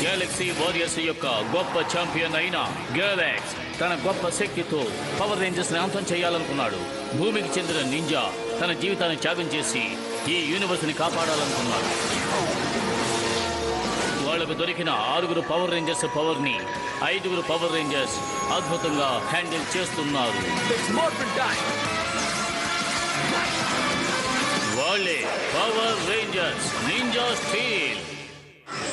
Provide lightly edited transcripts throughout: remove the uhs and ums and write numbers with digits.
Galaxy warriors యొక్క గొప్ప champion అయిన గెలాక్స్ తన గొప్ప శక్తితో పవర్ రేంజర్స్ ని అంతం చేయాలనుకున్నాడు. భూమికి చెందిన నింజా తన జీవితాన్ని త్యాగం చేసి ఈ యూనివర్స్ ని కాపాడాలనుకున్నాడు. వాళ్లకు దొరికిన 6 పవర్ రేంజర్స్ పవర్ ని 5 పవర్ రేంజర్స్ అద్భుతంగా హ్యాండిల్ చేస్తున్నారు. వాళ్ళే power Rangers ninja steel.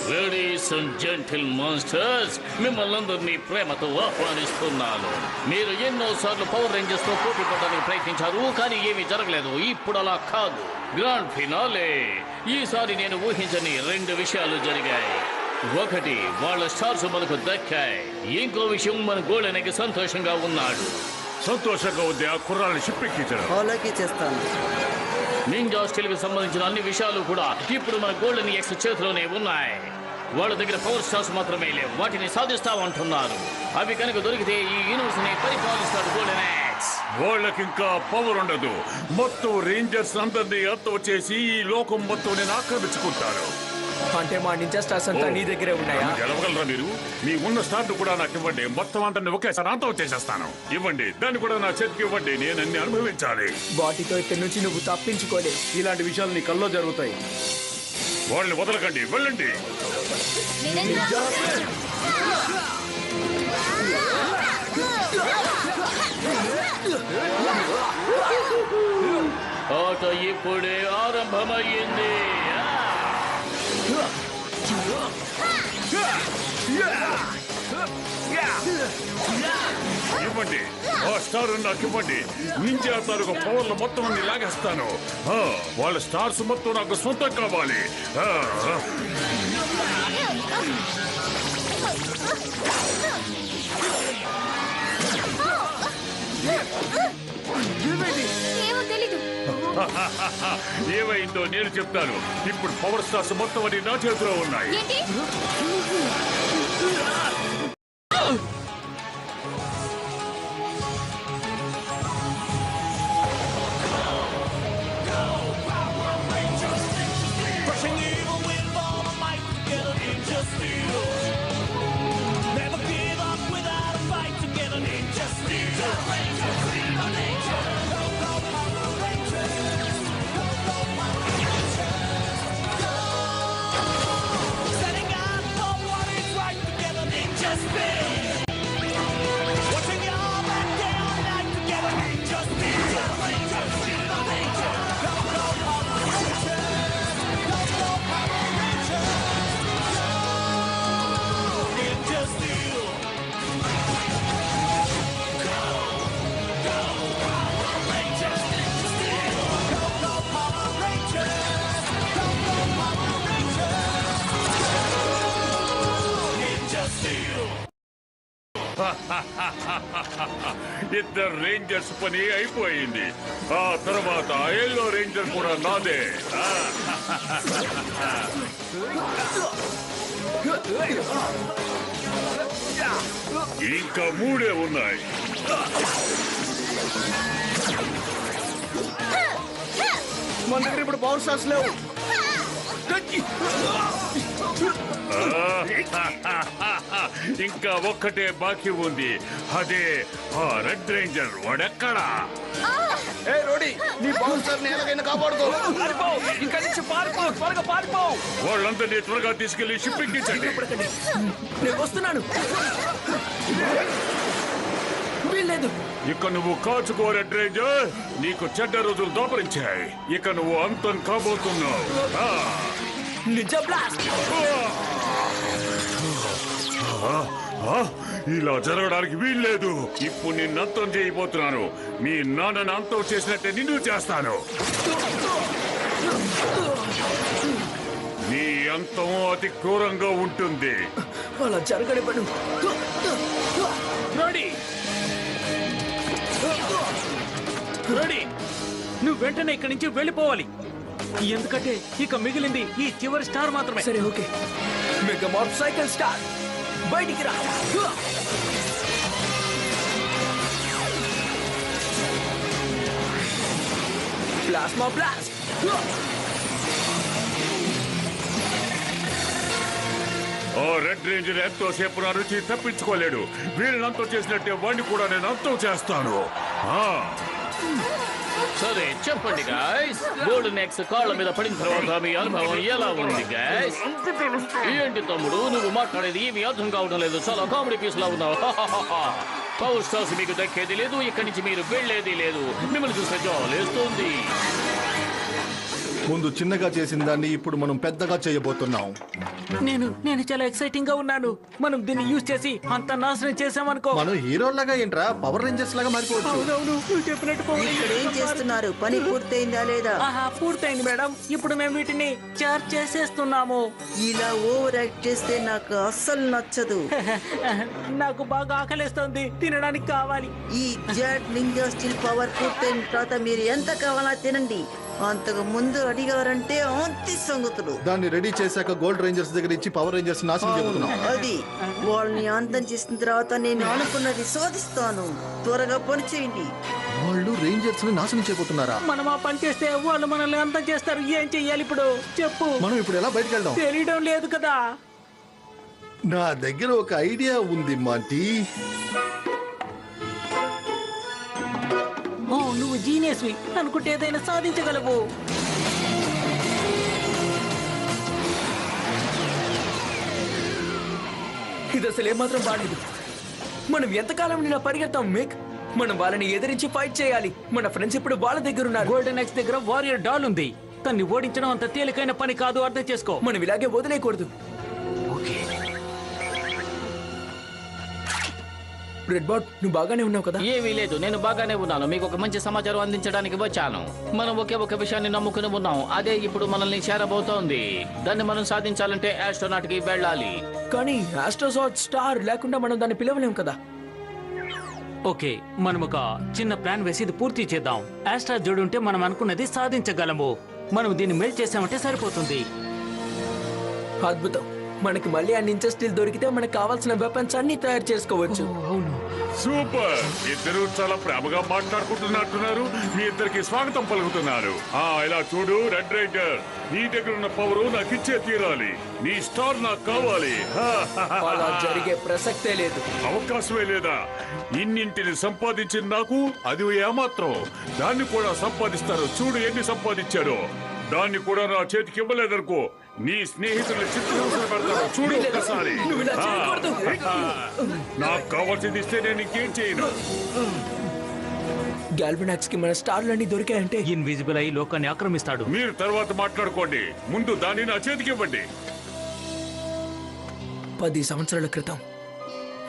Ladies and gentle monsters, మిమ్మల్ని అందరినీ ప్రేమతో ఆహ్వానిస్తున్నాను. మీరు ఎన్నోసార్లు పవర్ రేంజర్స్ తో పోటీ పడడానికి ప్రయత్నించారు, కానీ ఏమీ జరగలేదు. ఇప్పుడు అలా కాదు. Grand finale. ఈసారి నేను ఊహించని 2 విషయాలు జరిగాయి. ఒకటి, వాళ్ళ స్టార్స్ మనకు దక్కాయి. ఇంకో విషయం, మన గోల్డెన్ సంతోషంగా ఉన్నాడు. సంతోషంగా ఉంది. ఆ కుర్రాన్ని షిప్ ఎక్కించాను. నింజా స్టీల్ కి సంబంధించిన అన్ని విషయాలు కూడా ఇప్పుడు మన గోల్డెన్ ఎక్స్ చేతిలోనే ఉన్నాయి. వాళ్ళ దగ్గర పవర్ స్టార్స్ మాత్రమే లేవు, వాటిని సాధిస్తామంటున్నారు. అవి కనుక దొరికితే ఈ యూనివర్స్ ని పరిపాలిస్తాడు గోల్డెన్ ఎక్స్. వాళ్ళకి ఇంకా పవర్ ఉండదు. మొత్తం రేంజర్స్ అందరినీ అంతం చేసి ఈ లోకం మొత్తం నేను ఆక్రమించుకుంటాను. అంటే మా నింజా స్టార్స్ అంతా నీ దగ్గరే ఉన్నాయా? గెలవగలరా మీరు? మీ ఉన్న స్టార్ట్ కూడా నాకు ఇవ్వండి. మొత్తం అందరిని ఒకేసారి అంతం చేసేస్తాను. ఇవ్వండి, దాన్ని కూడా నా చేతికి ఇవ్వండి. నేను అన్ని అనుభవించాలి. వాటితో ఇక్కడి నుంచి నువ్వు తప్పించుకోలే. ఇలాంటి విషయాలు నీ కల్లో జరుగుతాయి. వాళ్ళని వదలకండి, వెళ్ళండి. ఆట ఇప్పుడే ఆరంభమయ్యింది. ఇవ్వండి, ఆ స్టార్ నాకు ఇవ్వండి. నింజా తాలూకు పవర్లు మొత్తం అన్ని లాగేస్తాను. వాళ్ళ స్టార్స్ మొత్తం నాకు సొంతం కావాలి. ఏమైందో నేను చెప్తాను. ఇప్పుడు పవర్ స్టార్స్ మొత్తం అన్ని నా చేతిలో ఉన్నాయి. ఇద్దరు రేంజర్స్ పని అయిపోయింది. ఆ తర్వాత ఎల్లో రేంజర్ కూడా నాదే. ఇంకా 3 ఉన్నాయి. మన దగ్గర ఇప్పుడు పవర్ స్టార్స్ లేవు. ఇంకా ఒక్కటే బాకీ ఉంది. అదే ఆ రెడ్ రేంజర్. వాడెక్కడా? రోడీ, నీ పవర్ స్టార్ ని ఎలాగైనా కాపాడుకో. వాళ్ళందరినీ త్వరగా తీసుకెళ్లి షిప్ ఎక్కించండి. నేను వస్తున్నాను. ఇక నువ్వు కాచుకో రెడ్ రేంజర్. నీకు చెడ్డ రోజులు దోపరించాయి. ఇక నువ్వు అంతం కాబోతున్నావు. Ninja blast. ఇలా జరగడానికి వీల్లేదు. ఇప్పుడు నిన్ను అంతం చేయబోతున్నాను. మీ నాన్నని అంతం చేసినట్టే నిన్ను చేస్తాను. నీ అంతం అతి క్రూరంగా ఉంటుంది. అలా జరగనివ్వను. రెడీ, నువ్వు వెంటనే ఇక్కడి నుంచి వెళ్ళిపోవాలి. ఎందుకంటే ఇక మిగిలింది ఈ చివరి స్టార్ మాత్రమే. సరే, okay. Mega map cycle star, బయటికి రా. Plasma blast. ఆ రెడ్ రేంజర్ ఎంతోసేపు నా రుచి తప్పించుకోలేడు. వీళ్ళని అంతం చేసినట్టే వాడిని కూడా నేను అంతం చేస్తాను. సరే చెప్పండి గాయ్స్, గోల్డెన్ ఎక్స్ కాళ్ళ మీద పడిన తర్వాత మీ అనుభవం ఎలా ఉంది గాయ్స్? ఏంటి తమ్ముడు నువ్వు మాట్లాడేది ఏమి అర్థం కావడం లేదు, చాలా కామెడీ పీస్ లా ఉన్నావు. పవర్ స్టార్స్ మీకు దక్కేది లేదు, ఇక్కడి నుంచి మీరు వెళ్లేది లేదు. మిమ్మల్ని చూస్తే జాలేస్తుంది. ముందు చిన్నగా చేసిన దాన్ని ఇప్పుడు మనం పెద్దగా చేయబోతున్నాం. నేను చాలా ఎక్సైటింగ్ గా ఉన్నాను. మనం దీన్ని యూజ్ చేసి అంత నాశనం చేసామనుకో. మనం హీరోలాగా ఏంట్రా, పవర్ రేంజర్స్ లాగా మారిపోవచ్చు. అవునవును, నువ్వు చెప్పినట్టు Power ఇక్కడ ఏం Rangers చేస్తున్నారు? పని పూర్తయిందా లేదా? పూర్తయింది మేడం. ఇప్పుడు మేము వీటిని చార్జ్ చేసేస్తున్నాము. ఇలా ఓవర్ యాక్ట్ చేస్తే నాకు అస్సలు నచ్చదు. నాకు బాగా ఆకలిస్తుంది, తినడానికి కావాలి. ఈ జెట్ నింజా స్టిల్ పవర్ పూర్తయిన తర్వాత మీరు ఎంత కావాలా తినండి. అంతకు ముందు అడిగారంటే అంతి సంగతులు. దాన్ని రెడీ చేశాక గోల్డ్ రేంజర్స్ దగ్గర ఇచ్చి పవర్ రేంజర్స్ నాశనం చెబుతున్నాం. అది వాళ్ళని అంతం చేసిన తర్వాత నేను అనుకున్నది శోధిస్తాను. త్వరగా పని చేయండి. వాళ్ళు రేంజర్స్ ని నాశనం చేయబోతున్నారా? మనం ఆ పని చేస్తే వాళ్ళు మనల్ని అంతం చేస్తారు. ఏం చెయ్యాలి ఇప్పుడు చెప్పు. మనం ఇప్పుడు ఎలా బయటకు వెళ్దాం? తెలియడం లేదు కదా. నా దగ్గర ఒక ఐడియా ఉంది మాంటీ. ఓ నువ్వు జీనియస్వి అనుకుంటే ఏదైనా సాధించగలవు. ఇది అసలు ఏమాత్రం బాలేదు. మనం ఎంతకాలం నిన్న పరిగెత్తాం మేక్. మనం వాళ్ళని ఎదిరించి ఫైట్ చేయాలి. మన ఫ్రెండ్స్ ఇప్పుడు వాళ్ళ దగ్గర ఉన్నారు. గోల్డెన్ ఎక్స్ దగ్గర వారియర్ డాల్ ఉంది. తన్ని ఓడించడం అంత తేలికైన పని కాదు, అర్థం చేసుకో. మనం ఇలాగే వదిలేయకూడదు. రెడ్ బాట్, నువ్వు బాగానే ఉన్నావు కదా? ఏమీ లేదు, నేను బాగానే ఉన్నాను. మీకు ఒక మంచి సమాచారం అందించడానికి వచ్చాను. మనం ఒక విషయాన్ని నమ్ముకుని ఉన్నాం, అదే ఇప్పుడు మనల్ని చేరబోతోంది. దాన్ని మనం సాధించాలంటే ఆస్ట్రోనాట్ కి వెళ్ళాలి. కానీ ఆస్ట్రోసాట్ స్టార్ లేకుండా మనం దాన్ని పిలవలేం కదా. ఓకే, మనం ఒక చిన్న ప్లాన్ వేసి ఇది పూర్తి చేద్దాం. ఆస్ట్రా జోడుంటే మనం అనుకున్నది సాధించగలము. మనం దీన్ని మెల్ట్ చేసామంటే సరిపోతుంది. అద్భుతం. మనకి మళ్ళీ ఆ నింజా స్టీల్ దొరికితే మనకు కావాల్సిన వెపన్స్ అన్ని తయారు చేసుకోవచ్చు. అవును, సూపర్. ఇద్దరు చాలా ప్రేమగా మాట్లాడుకుంటున్నట్టున్నారు. మీ ఇద్దరికి స్వాగతం పలుకుతున్నారు. ఇలా చూడు రెడ్ రేంజర్, నీ దగ్గర ఉన్న పవర్ నాకు ఇచ్చే తీరాలి. నీ స్టార్ నాకు కావాలి. అలా జరిగే ప్రసక్తే లేదు. అవకాశమే లేదా? ఇన్నింటిని సంపాదించిన నాకు అది ఏమాత్రం. దాన్ని కూడా సంపాదిస్తారు. చూడు ఎన్ని సంపాదించారో. దాన్ని కూడా నా చేతికి ఇవ్వలేదనుకో, నీ స్నేహితులు చిత్రహింసలు పెడతారు. చూడు ఒకసారి. నాకు కావాల్సింది ఇస్తే నేను ఇంకేం చేయను. గాల్వనాక్స్ కి మన స్టార్లన్నీ దొరికాయంటే ఇన్విజిబుల్ అయి లోకాన్ని ఆక్రమిస్తాడు. మీరు తర్వాత మాట్లాడుకోండి, ముందు దాన్ని నా చేతికి ఇవ్వండి. 10 సంవత్సరాల క్రితం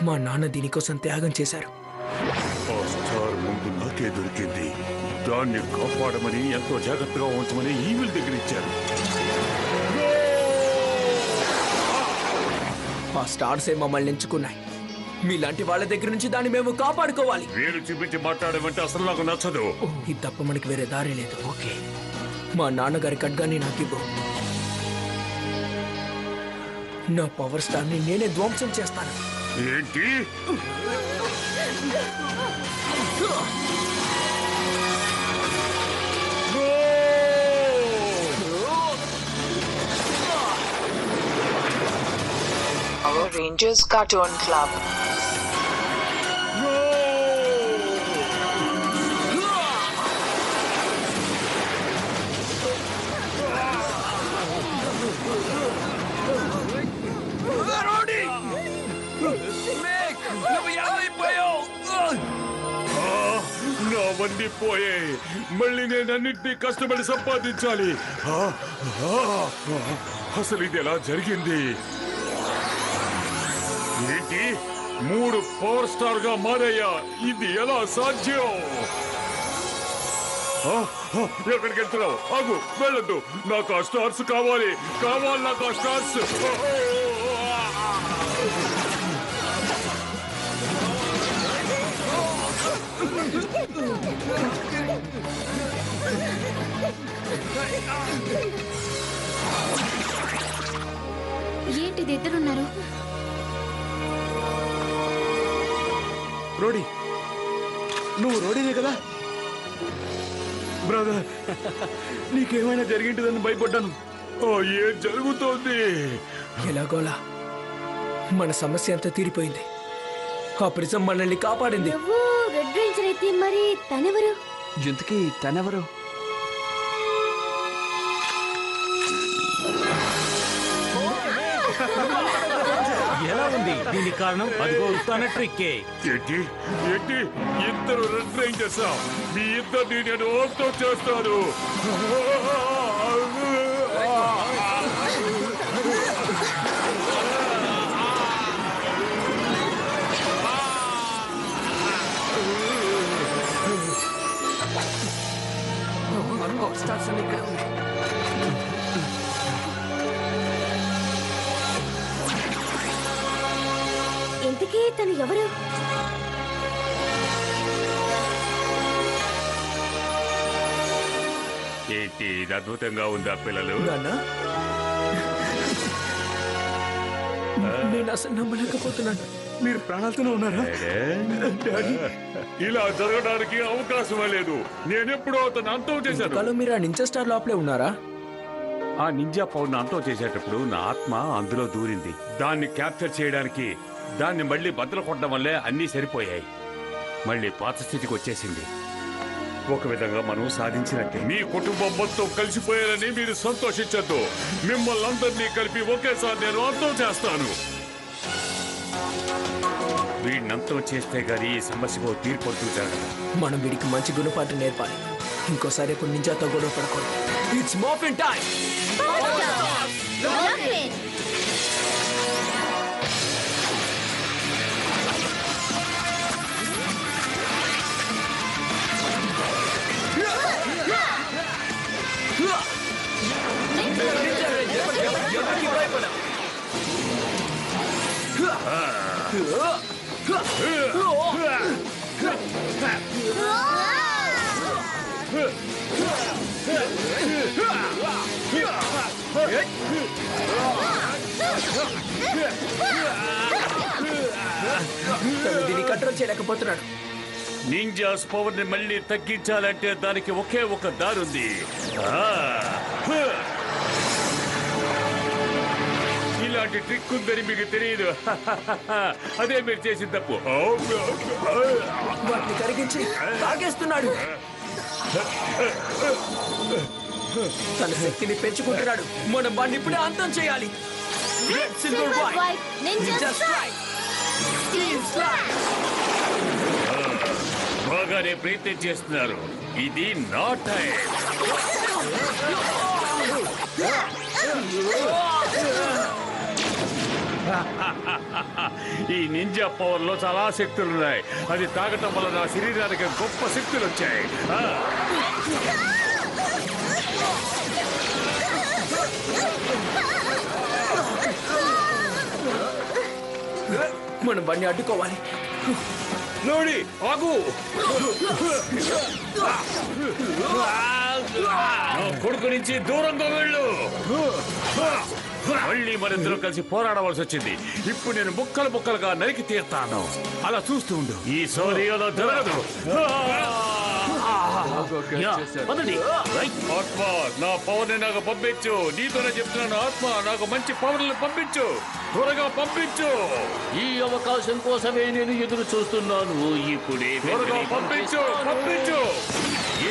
మా నాన్న దీనికోసం త్యాగం చేశారు. ఆ స్టార్ ముందు నాకే దొరికింది. దాన్ని కాపాడమని, ఎంతో జాగ్రత్తగా ఉంచమని ఈవిల్ దగ్గర ఇచ్చారు. మా స్టార్సే మమ్మల్ని ఎంచుకున్నాయి. మీలాంటి వాళ్ళ దగ్గర నుంచి దాన్ని మేము కాపాడుకోవాలి. వేలు చూపించి మాట్లాడమంటే అసలు నాకు నచ్చదు. ఇది తప్ప మనకి వేరే దారి లేదు. ఓకే, మా నాన్నగారి ఖడ్గాన్ని నాకు ఇవ్వు. నా పవర్ స్టార్ ని నేనే ధ్వంసం చేస్తాను. ఏంటి? Power Rangers Cartoon Club. నావన్నీ పోయాయి. మళ్ళీ నేను అన్నింటినీ కష్టపడి సంపాదించాలి. అసలు ఇది ఎలా జరిగింది? ఏంటి 3 పవర్ స్టార్ గా మారయ్యా? ఇది ఎలా సాధ్యం? ఎక్కడికి వెళ్తున్నావు? ఆగు, వెళ్ళొద్దు. నాకు ఆ స్టార్స్ కావాలి. నాకు ఆ స్టార్స్. ఏంటిది ఇద్దరున్నారు? రోడీ, నువ్వు రోడీనే కదా? బ్రదర్, నీకేమైనా జరిగింటుందని భయపడ్డాను. ఏం జరుగుతోంది? ఎలాగోలా మన సమస్య అంతా తీరిపోయింది. ఆ ప్రిజం మనల్ని కాపాడింది. నువ్వు రెడ్ రేంజర్ అయితే మరి తనెవరు? ఇంతకీ తనెవరు? ఎలా ఉంది దీనికి కారణం? అదిగో తన ట్రిక్కే. ఏంటి ఏంటి ఇద్దరు రెడ్ రేంజర్సా? మీ ఇద్దరిని నేను ఓట్తో చేస్తాను. స్టార్స్ అన్ని ఇక్కడ ఉన్నాయి. ఇంతకీ తను ఎవరు? ఏంటి ఇది అద్భుతంగా ఉందా పిల్లలు? నాన్న, నేను అసలు నమ్మలేకపోతున్నాను. మీరు ప్రాణాలతోనే ఉన్నారా? ఇలా జరగడానికి అవకాశమే లేదు. నేనెప్పుడో అతను అంతం చేశాను. కాలం మీరు ఆ నింజా స్టార్ లోపలే ఉన్నారా? ఆ నింజా పౌర్ను అంతం చేసేటప్పుడు నా ఆత్మ అందులో దూరింది. దాన్ని క్యాప్చర్ చేయడానికి దాన్ని మళ్ళీ బద్దలు కొట్టడం వల్లే అన్నీ సరిపోయాయి. మళ్ళీ పాత స్థితికి వచ్చేసింది. ఒక విధంగా మనం సాధించినట్టే. మీ కుటుంబం మొత్తం కలిసిపోయారని మీరు సంతోషించద్దు. మిమ్మల్ని అందరినీ కలిపి ఒకేసారి నేను అంతం చేస్తాను. వీడినంతం చేస్తే గానీ ఈ సమస్యకు తీర్పడుతూ జరగదు. మనం వీడికి మంచి గుణపాఠం నేర్పాలి. ఇంకోసారి ఇప్పుడు నింజాతో గొడవ పడకూడదు. It's morphine time. ఎవరికి భయపడ. దీన్ని కంట్రోల్ చేయలేకపోతున్నాడు. నింజాస్ పవర్ ని మళ్ళీ తగ్గించాలంటే దానికి ఒకే ఒక దారుంది. ఇలాంటి ట్రిక్ ఉందని మీకు తెలియదు. అదే మీరు చేసిన తప్పు. వాటిని కరిగించి తాగేస్తున్నాడు. తన శక్తిని పెంచుకుంటున్నాడు. మనం వాడిని ఇప్పుడే అంతం చేయాలి. బాగానే ప్రయత్నం చేస్తున్నారు. ఇది నా టైం. ఈ నింజా పవర్ లో చాలా శక్తులున్నాయి. అది తాగటం వల్ల నా శరీరానికి గొప్ప శక్తులు వచ్చాయి. మనం వాడిని అడ్డుకోవాలి. లోడి ఆగు. కొడుకు నుంచి దూరంగా వెళ్ళు. మళ్ళీ మరిద్దరం కలిసి పోరాడవలసి వచ్చింది. ఇప్పుడు నేను ముక్కలు ముక్కలుగా నరికి తీరుతాను. అలా చూస్తూ ఉండు. ఈ సౌర్యంలో జరగదు. ఆత్మ నా పవర్ ని నాకు పంపించు. నీతోనే చెప్తున్నాను. ఆత్మ నాకు మంచి పవర్లు పంపించు. త్వరగా పంపించు. ఈ అవకాశం కోసమే నేను ఎదురు చూస్తున్నాను. ఇప్పుడే త్వరగా పంపించు. పంపించు.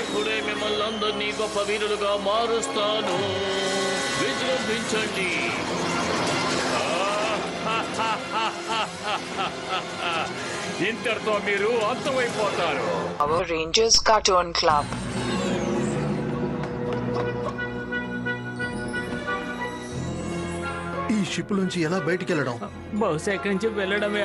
ఇప్పుడే మిమ్మల్ని అందరినీ గొప్ప వీరులుగా మారుస్తాను. విజృంభించండి. ఇంతటితో మీరు అంతమైపోతారు. Power Rangers Cartoon Club. ఈ షిప్ నుంచి ఎలా బయటికి వెళ్ళడం? బహుశా ఇక్కడి నుంచి వెళ్ళడమే.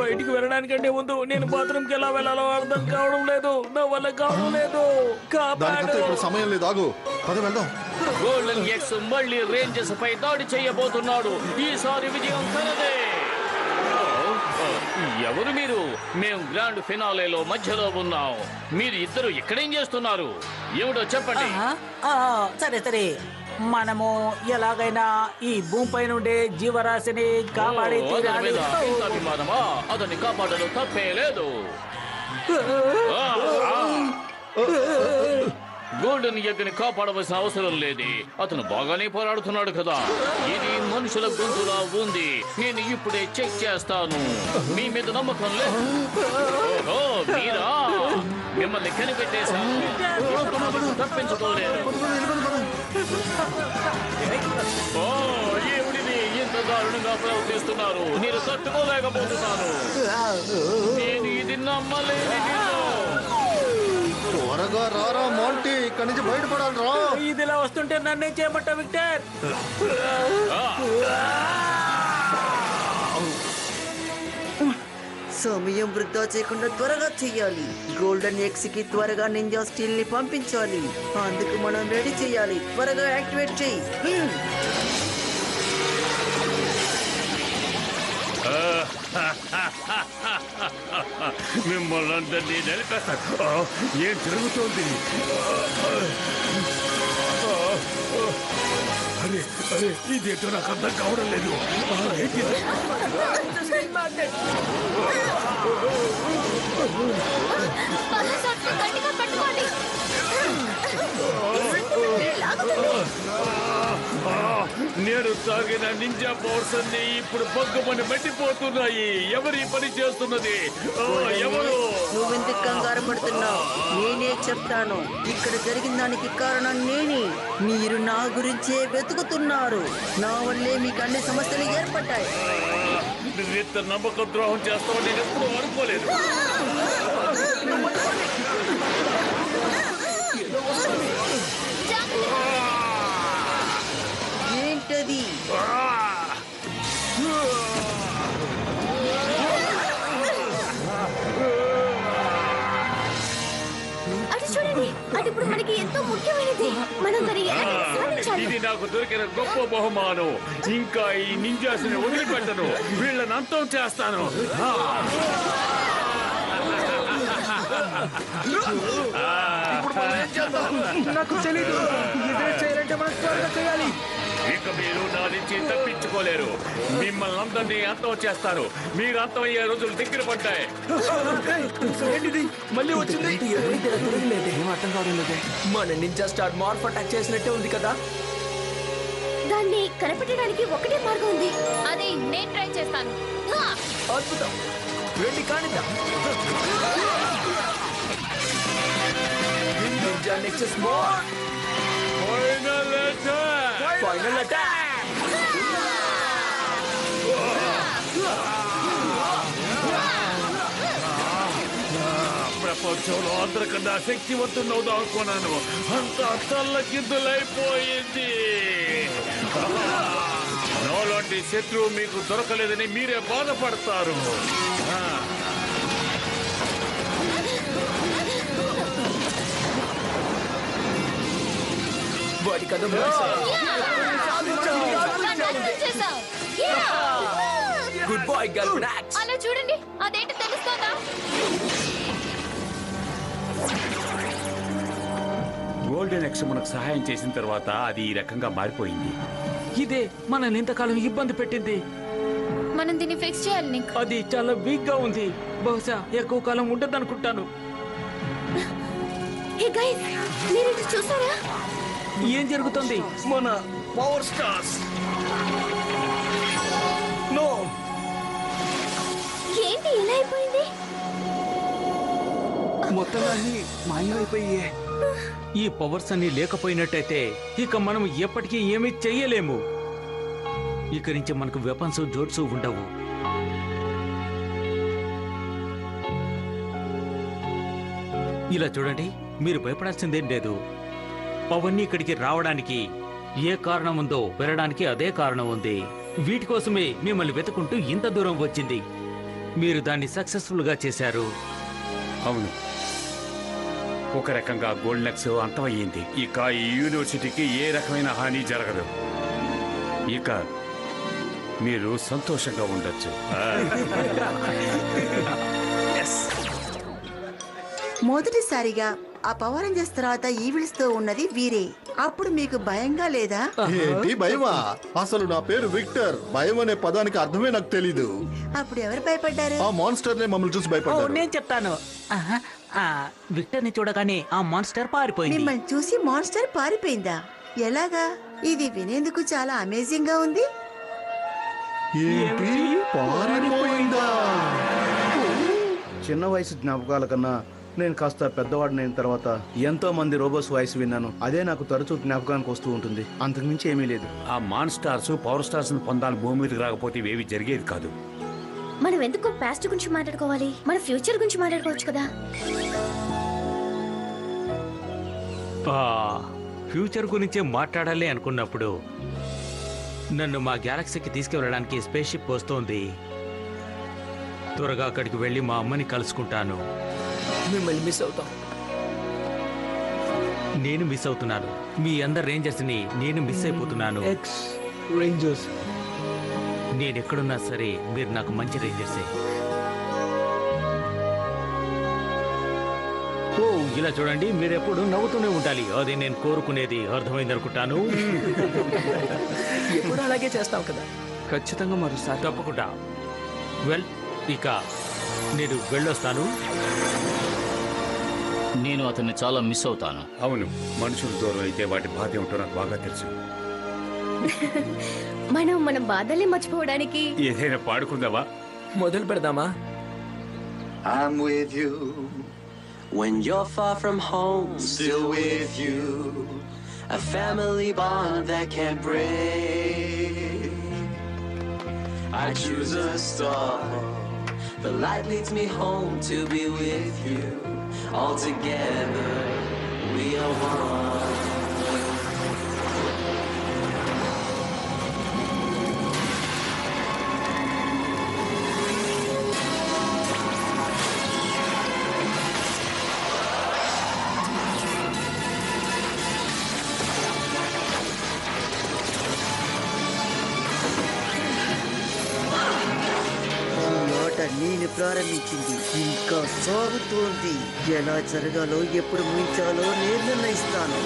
బయటికి వెళ్ళడానికంటే ముందు నేను బాత్రూమ్కి ఎలా వెళ్ళాలో అర్థం కావడం లేదు. నా వల్ల కావడం లేదు. దానికంతా ఇప్పుడు సమయం లేదు. ఆగు, పద వెళ్దాం. గోల్డెన్ ఎక్స్ మళ్ళీ రేంజర్స్ పై దాడి చేయబోతున్నాడు. ఈసారి విజయం తనదే. ఎవరు మీరు? మేము గ్రాండ్ ఫినాలేలో మధ్యలో ఉన్నాం. మీరు ఇద్దరు ఇక్కడేం చేస్తున్నారు? ఏమిటో చెప్పండి. సరే సరే, మనము ఎలాగైనా ఈ భూమిపై నుండి జీవరాశిని కాపాడి తీరాలి. అభిమానమా? అతన్ని కాపాడడం తప్పే లేదు. గోల్డెన్ ఎగ్ ని కాపాడవలసిన అవసరం లేదే. అతను బాగానే పోరాడుతున్నాడు కదా. ఇది మనుషుల గొంతులా ఉంది. నేను ఇప్పుడే చెక్ చేస్తాను. మీ మీద నమ్మకం లేదు. ఓహో, మీరా? మిమ్మల్ని కనిపెట్టేశాను. తప్పించుకోలేదు. ఓ, ఏమిటిది ఇంత దారుణంగా ప్రవర్తిస్తున్నారు? మీరు తట్టుకోలేకపోతున్నాను. నేను ఇది నమ్మలేదు. త్వరగా రారా మోంటీ, ఇక్కడి నుంచి బయటపడాలి రా. ఇది ఇలా వస్తుంటే నన్నే చేయమంటా విక్టర్. సమయం వృధా చేయకుండా త్వరగా చెయ్యాలి. గోల్డెన్ ఎగ్స్ కి త్వరగా నింజా స్టీల్ ని పంపించాలి. అందుకు మనం రెడీ చేయాలి. త్వరగా యాక్టివేట్ చెయ్యి. మిమ్మల్ని అందరినీ నలిపేస్తాను. ఏం జరుగుతోంది? అరే అరే, ఇదేంటో నాకు అర్థం కావడం లేదు. నేను తాగిన నింజా పవర్స్ అన్ని ఇప్పుడు బొగ్గమని మండిపోతున్నాయి. ఎవరి పని చేస్తున్నది? ఎవరు? నువ్వెందుకు కంగారు పడుతున్నావు? నేనే చెప్తాను. ఇక్కడ జరిగిన దానికి కారణం నేనే. మీరు నా గురించే వెతుకుతున్నారు. నా వల్లే మీకు అన్ని సమస్యలు ఏర్పడ్డాయి. నువ్వెంత నమ్మక ద్రోహం చేస్తావు నేను ఎప్పుడూ అనుకోలేదు. ఏంటది? అటు చూడండి, అది ఇప్పుడు మనకి ఎంతో ముఖ్యమైనది. మనం దాన్ని ఎలాగైనా సాధించాలి. ఇది నాకు దొరికిన గొప్ప బహుమానం. ఇంకా ఈ నింజాస్ని వదిలిపెట్టను. వీళ్ళని అంతం చేస్తాను. నాకు తెలీదు. ఇదే చేయాలంటే మనం త్వరగా చేయాలి. ఇక మీరు నా నుంచి తప్పించుకోలేరు. మిమ్మల్ని అందరినీ అంతం చేస్తారు. మీరు అంతమయ్యే రోజులు దగ్గర పడ్డాయి. ఏంటిది మళ్ళీ వచ్చింది? ఏం అర్థం కావడం లేదే. మన నింజా స్టార్ మార్ఫ్ అటాక్ చేసినట్టే ఉంది కదా. దాన్ని కనిపెట్టడానికి ఒకటే మార్గం ఉంది. అది నేను ట్రై చేస్తాను. అద్భుతం, వెళ్ళి కానిద్దాం. Ninja nexus morph. Final attack. ప్రపంచంలో అందరికన్నా శక్తివంతున్నవుదాం అనుకున్నాను. అంతా తల్లకిద్దులైపోయింది. నాలాంటి శత్రువు మీకు దొరకలేదని మీరే బాధపడతారు. వాడి కథ గుడ్ బాయ్ గల్వనాక్స్. అలా చూడండి, అదేంటో తెలుస్తుందా? గోల్డెన్ ఎక్స్ మనకు సహాయం చేసిన తర్వాత అది ఈ రకంగా మారిపోయింది. ఇదే మనల్ని ఇంతకాలం ఇబ్బంది పెట్టింది. మనం దీన్ని ఫిక్స్ చేయాలి నిక్. అది చాలా వీక్ గా ఉంది. బహుశా ఎక్కువ కాలం ఉండదు అనుకుంటాను. హే గైస్, మీరు ఇది చూసారా? ఏం జరుగుతుంది? మన పవర్ స్టార్స్ నో. ఏంటి ఇలా అయిపోయింది? మొత్తంగా అన్ని మాయమైపోయే. ఈ పవర్స్ అన్ని లేకపోయినట్టయితే ఇక మనం ఎప్పటికీ ఏమీ చెయ్యలేము. ఇక నుంచి మనకు వెపన్స్ జోడ్స్ ఉండవు. ఇలా చూడండి, మీరు భయపడాల్సిందేం లేదు. అవన్నీ ఇక్కడికి రావడానికి ఏ కారణం ఉందో వెళ్ళడానికి అదే కారణం ఉంది. వీటి కోసమే మిమ్మల్ని వెతుకుంటూ ఇంత దూరం వచ్చింది. మీరు దాన్ని సక్సెస్ఫుల్ గా చేశారు. అవును, ఒక రకంగా గోల్డెన్ ఎక్స్ అంతమయ్యింది. ఇక ఈ యూనివర్సిటీకి ఏ రకమైన హాని జరగదు. ఇక మీరు సంతోషంగా ఉండొచ్చు. మొదటిసారిగా ఆ పవర్ రేంజర్స్ తర్వాత ఈవిల్స్ తో ఉన్నది వీరే. అప్పుడు మీకు భయంగా లేదా? ఏంటి భయమా? అసలు నా పేరు విక్టర్. భయం అనే పదానికి అర్థమే నాకు తెలీదు. అప్పుడు ఎవరు భయపడ్డారు? ఆ మాన్స్టర్లే మమ్మల్ని చూసి భయపడ్డారు. నేను చెప్తాను. విక్టర్ ని చూడగానే ఆ మాన్స్టర్ పారిపోయింది. మిమ్మల్ని చూసి మాన్స్టర్ పారిపోయిందా? ఎలాగా? ఇది వినేందుకు చాలా అమేజింగ్ గా ఉంది. ఏంటి పారిపోయిందా? చిన్న వయసు జ్ఞాపకాల కన్నా నేను కాస్త పెద్దవాడినైన తర్వాత ఎంతో మంది రోబోస్ వాయిస్ విన్నాను. అదే నాకు తరచూ జ్ఞాపకానికి వస్తూ ఉంటుంది. అంతకుమించి ఏమీ లేదు. ఆ మాన్ స్టార్స్ పవర్ స్టార్స్ పొందాలి భూమి మీదకి రాకపోతే ఇవేవి జరిగేది కాదు. మనం ఎందుకు పాస్ట్ గురించి మాట్లాడుకోవాలి? మన ఫ్యూచర్ గురించి మాట్లాడుకోవచ్చు కదా. ఫ్యూచర్ గురించే మాట్లాడాలి అనుకున్నప్పుడు నన్ను మా గ్యాలక్సీకి తీసుకువెళ్ళడానికి స్పేస్ షిప్ వస్తోంది. త్వరగా అక్కడికి వెళ్ళి మా అమ్మని కలుసుకుంటాను. మిమ్మల్ని మిస్ అవుతాం. నేను మిస్ అవుతున్నాను. మీ అందరు రేంజర్స్ ని నేను మిస్ అయిపోతున్నాను. X rangers. నేను ఎక్కడున్నా సరే మీరు నాకు మంచి రేంజర్సే. ఓ ఇలా చూడండి, మీరు ఎప్పుడు నవ్వుతూనే ఉండాలి. అది నేను కోరుకునేది. అర్థమైంది అనుకుంటాను. ఎప్పుడు అలాగే చేస్తాం కదా. ఖచ్చితంగా మరోసారి. తప్పకుండా. వెల్, ఇక నేను వెళ్ళొస్తాను. నేను అతన్ని చాలా మిస్ అవుతాను. అవును, మనుషులు దూరం అయితే వాటి బాధ ఏమిటో నాకు బాగా తెలుసు. మనం మన బాధల్ని మర్చిపోవడానికి ఏదైనా పాడుకుందావా? మొదలు పెడదామా? I'm with you when you're far from home, still with you, a family bond that can't break. I choose a star, the light leads me home to be with you. All together we are one. నేను ప్రారంభించింది ఇంకా సాగుతోంది. ఎలా జరగాలో ఎప్పుడు ముగించాలో నేను నిర్ణయిస్తాను.